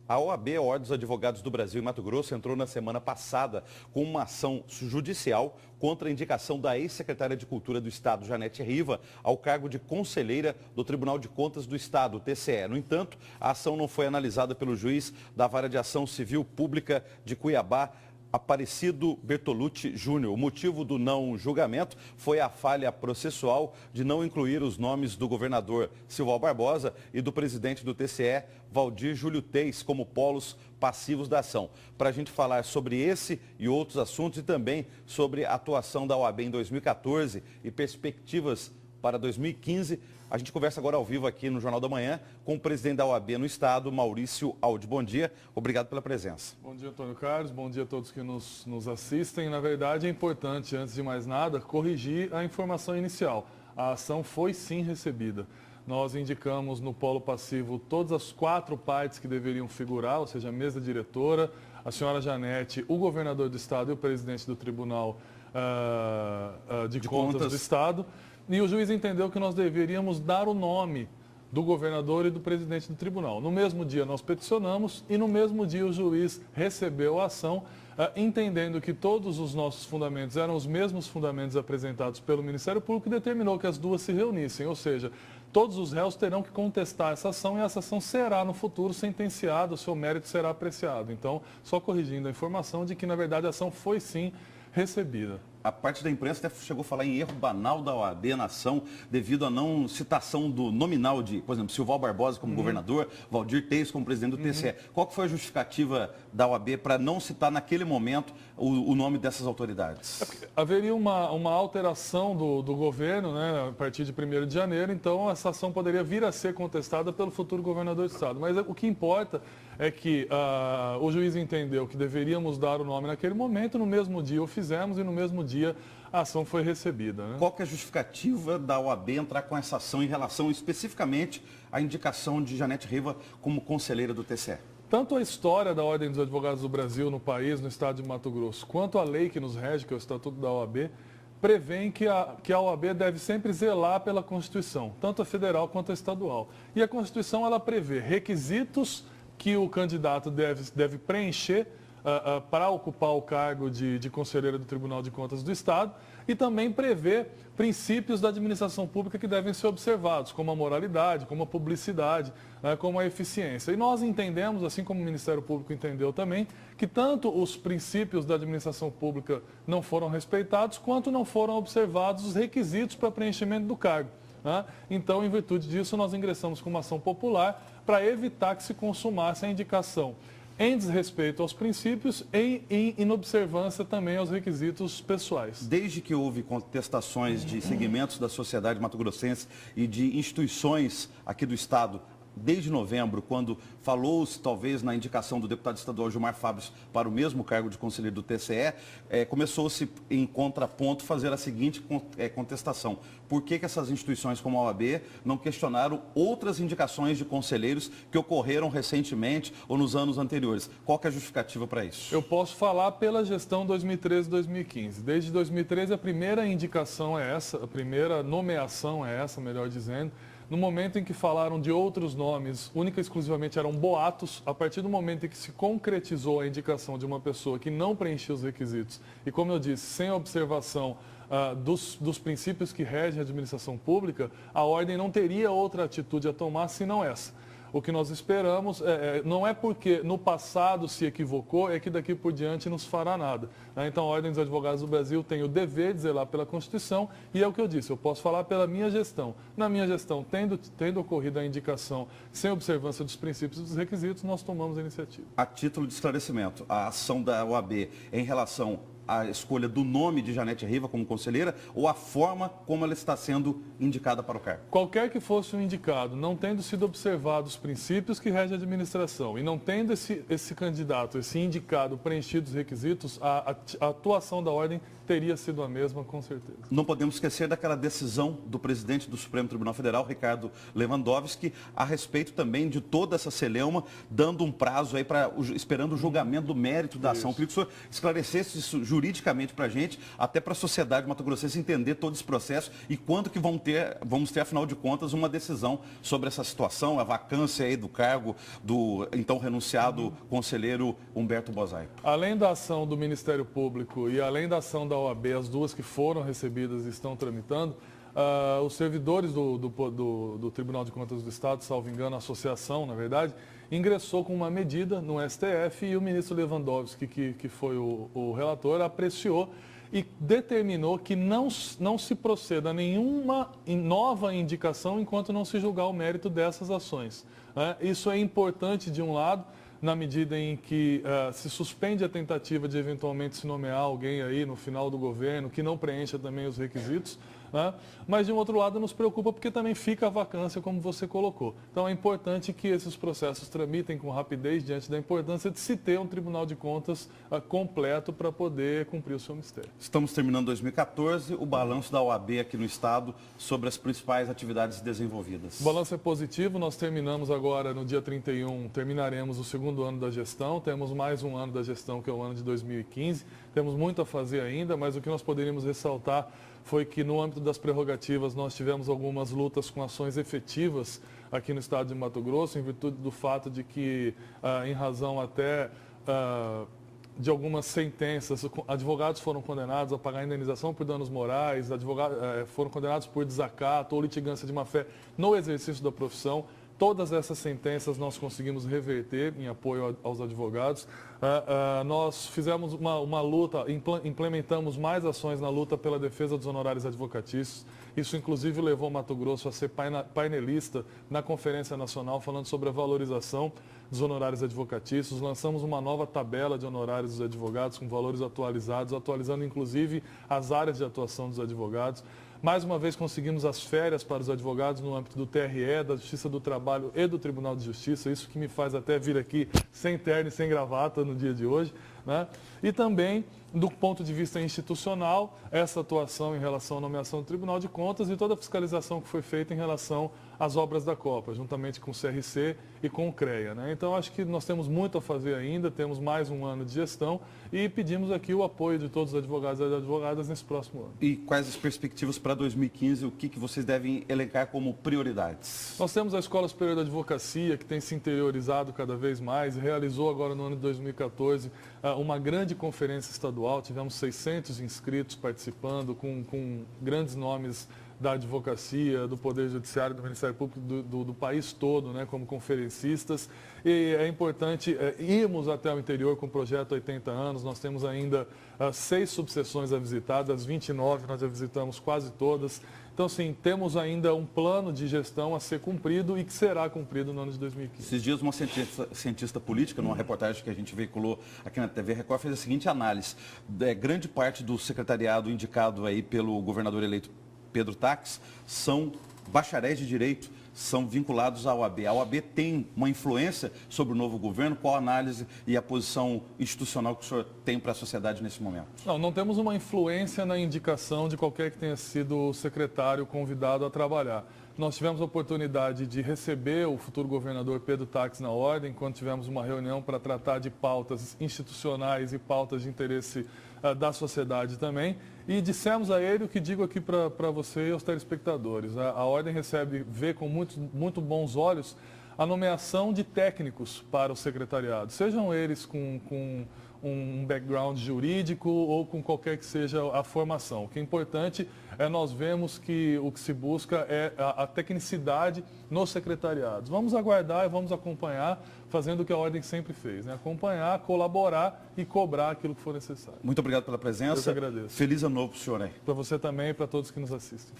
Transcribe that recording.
A OAB, a Ordem dos Advogados do Brasil em Mato Grosso, entrou na semana passada com uma ação judicial contra a indicação da ex-secretária de Cultura do Estado, Janete Riva, ao cargo de conselheira do Tribunal de Contas do Estado, o TCE. No entanto, a ação não foi analisada pelo juiz da Vara de Ação Civil Pública de Cuiabá, Aparecido Bertolucci Júnior. O motivo do não julgamento foi a falha processual de não incluir os nomes do governador Silval Barbosa e do presidente do TCE, Valdir Júlio Teis, como polos passivos da ação. Para a gente falar sobre esse e outros assuntos e também sobre a atuação da OAB em 2014 e perspectivas para 2015, a gente conversa agora ao vivo aqui no Jornal da Manhã com o presidente da OAB no Estado, Maurício Aldi. Bom dia, obrigado pela presença. Bom dia, Antônio Carlos, bom dia a todos que nos assistem. Na verdade, é importante, antes de mais nada, corrigir a informação inicial. A ação foi sim recebida. Nós indicamos no polo passivo todas as 4 partes que deveriam figurar, ou seja, a mesa diretora, a senhora Janete, o governador do Estado e o presidente do Tribunal de Contas do Estado. E o juiz entendeu que nós deveríamos dar o nome do governador e do presidente do tribunal. No mesmo dia nós peticionamos e no mesmo dia o juiz recebeu a ação, entendendo que todos os nossos fundamentos eram os mesmos fundamentos apresentados pelo Ministério Público e determinou que as duas se reunissem, ou seja, todos os réus terão que contestar essa ação e essa ação será no futuro sentenciada, o seu mérito será apreciado. Então, só corrigindo a informação de que, na verdade, a ação foi sim recebida. A parte da imprensa até chegou a falar em erro banal da OAB na ação, devido à não citação do nominal de, por exemplo, Silval Barbosa como governador, Valdir Teis como presidente do TCE. Qual que foi a justificativa da OAB para não citar naquele momento o nome dessas autoridades? Haveria uma alteração do governo, né, a partir de 1º de janeiro, então essa ação poderia vir a ser contestada pelo futuro governador do Estado. Mas o que importa é que o juiz entendeu que deveríamos dar o nome naquele momento, no mesmo dia o fizemos e no mesmo dia a ação foi recebida. Né? Qual que é a justificativa da OAB entrar com essa ação em relação especificamente à indicação de Janete Riva como conselheira do TCE? Tanto a história da Ordem dos Advogados do Brasil no país, no estado de Mato Grosso, quanto a lei que nos rege, que é o Estatuto da OAB, prevêem que a OAB deve sempre zelar pela Constituição, tanto a federal quanto a estadual. E a Constituição ela prevê requisitos que o candidato deve preencher para ocupar o cargo de conselheiro do Tribunal de Contas do Estado e também prevê princípios da administração pública que devem ser observados, como a moralidade, como a publicidade, como a eficiência. E nós entendemos, assim como o Ministério Público entendeu também, que tanto os princípios da administração pública não foram respeitados, quanto não foram observados os requisitos para preenchimento do cargo. Então, em virtude disso, nós ingressamos com uma ação popular para evitar que se consumasse a indicação em desrespeito aos princípios e em inobservância também aos requisitos pessoais. Desde que houve contestações de segmentos da sociedade mato-grossense e de instituições aqui do Estado, desde novembro, quando falou-se talvez na indicação do deputado estadual Gilmar Fábio para o mesmo cargo de conselheiro do TCE, começou-se em contraponto fazer a seguinte contestação. Por que essas instituições como a OAB não questionaram outras indicações de conselheiros que ocorreram recentemente ou nos anos anteriores? Qual que é a justificativa para isso? Eu posso falar pela gestão 2013-2015. Desde 2013 a primeira indicação é essa, a primeira nomeação é essa, melhor dizendo. No momento em que falaram de outros nomes, única e exclusivamente eram boatos, a partir do momento em que se concretizou a indicação de uma pessoa que não preenchia os requisitos e, como eu disse, sem observação dos princípios que regem a administração pública, a ordem não teria outra atitude a tomar senão essa. O que nós esperamos não é porque no passado se equivocou, é que daqui por diante nos fará nada. Então, a Ordem dos Advogados do Brasil tem o dever de zelar pela Constituição e é o que eu disse, eu posso falar pela minha gestão. Na minha gestão, tendo ocorrido a indicação sem observância dos princípios e dos requisitos, nós tomamos a iniciativa. A título de esclarecimento, a ação da OAB em relação à escolha do nome de Janete Riva como conselheira ou a forma como ela está sendo indicada para o cargo? Qualquer que fosse o indicado, não tendo sido observados os princípios que regem a administração e não tendo esse candidato, esse indicado preenchido os requisitos, a atuação da ordem teria sido a mesma, com certeza. Não podemos esquecer daquela decisão do presidente do Supremo Tribunal Federal, Ricardo Lewandowski, a respeito também de toda essa celeuma, dando um prazo aí esperando o julgamento do mérito da ação. Eu queria que o senhor esclarecesse isso juridicamente para a gente, até para a sociedade mato-grossense entender todo esse processo e quando que vamos ter, afinal de contas, uma decisão sobre essa situação, a vacância aí do cargo do então renunciado conselheiro Humberto Bozaipo. Além da ação do Ministério Público e além da ação da OAB, as duas que foram recebidas e estão tramitando, os servidores do Tribunal de Contas do Estado, salvo engano, a associação, na verdade, ingressou com uma medida no STF e o ministro Lewandowski, que foi o relator, apreciou e determinou que não se proceda a nenhuma nova indicação enquanto não se julgar o mérito dessas ações. Isso é importante, de um lado, na medida em que se suspende a tentativa de eventualmente se nomear alguém aí no final do governo que não preencha também os requisitos, mas de um outro lado nos preocupa porque também fica a vacância, como você colocou. Então é importante que esses processos tramitem com rapidez diante da importância de se ter um Tribunal de Contas completo para poder cumprir o seu mistério. Estamos terminando 2014, o balanço da OAB aqui no Estado sobre as principais atividades desenvolvidas. O balanço é positivo, nós terminamos agora no dia 31, terminaremos o segundo ano da gestão, temos mais um ano da gestão que é o ano de 2015, temos muito a fazer ainda, mas o que nós poderíamos ressaltar foi que no âmbito das prerrogativas nós tivemos algumas lutas com ações efetivas aqui no estado de Mato Grosso, em virtude do fato de que, em razão até de algumas sentenças, advogados foram condenados a pagar indenização por danos morais, advogados foram condenados por desacato ou litigância de má-fé no exercício da profissão. Todas essas sentenças nós conseguimos reverter em apoio aos advogados. Nós fizemos uma luta, implementamos mais ações na luta pela defesa dos honorários advocatícios. Isso, inclusive, levou Mato Grosso a ser painelista na Conferência Nacional, falando sobre a valorização dos honorários advocatícios. Lançamos uma nova tabela de honorários dos advogados com valores atualizados, atualizando, inclusive, as áreas de atuação dos advogados. Mais uma vez conseguimos as férias para os advogados no âmbito do TRE, da Justiça do Trabalho e do Tribunal de Justiça. Isso que me faz até vir aqui sem terno e sem gravata no dia de hoje. E também, do ponto de vista institucional, essa atuação em relação à nomeação do Tribunal de Contas e toda a fiscalização que foi feita em relação às obras da Copa, juntamente com o CRC e com o CREA. Então, acho que nós temos muito a fazer ainda, temos mais um ano de gestão e pedimos aqui o apoio de todos os advogados e advogadas nesse próximo ano. E quais as perspectivas para 2015? O que vocês devem elencar como prioridades? Nós temos a Escola Superior da Advocacia, que tem se interiorizado cada vez mais, realizou agora no ano de 2014 uma grande conferência estadual, tivemos 600 inscritos participando, com grandes nomes da advocacia, do Poder Judiciário, do Ministério Público, do país todo, como conferencistas. E é importante irmos até o interior com o projeto 80 anos. Nós temos ainda 6 subseções a visitar, das 29 nós já visitamos quase todas. Então, sim, temos ainda um plano de gestão a ser cumprido e que será cumprido no ano de 2015. Esses dias, uma cientista política, numa reportagem que a gente veiculou aqui na TV Record, fez a seguinte análise. Grande parte do secretariado indicado aí pelo governador eleito Pedro Taques são bacharéis de direito, são vinculados à OAB. A OAB tem uma influência sobre o novo governo? Qual a análise e a posição institucional que o senhor tem para a sociedade nesse momento? Não temos uma influência na indicação de qualquer que tenha sido o secretário convidado a trabalhar. Nós tivemos a oportunidade de receber o futuro governador Pedro Taques na ordem, quando tivemos uma reunião para tratar de pautas institucionais e pautas de interesse da sociedade também. E dissemos a ele o que digo aqui para você e aos telespectadores. A ordem vê com muito bons olhos a nomeação de técnicos para o secretariado, sejam eles com um background jurídico ou com qualquer que seja a formação. O que é importante é nós vemos que o que se busca é a tecnicidade nos secretariados. Vamos aguardar e vamos acompanhar, fazendo o que a ordem sempre fez, acompanhar, colaborar e cobrar aquilo que for necessário. Muito obrigado pela presença. Eu que agradeço. Feliz ano novo para o senhor aí. Para você também e para todos que nos assistem.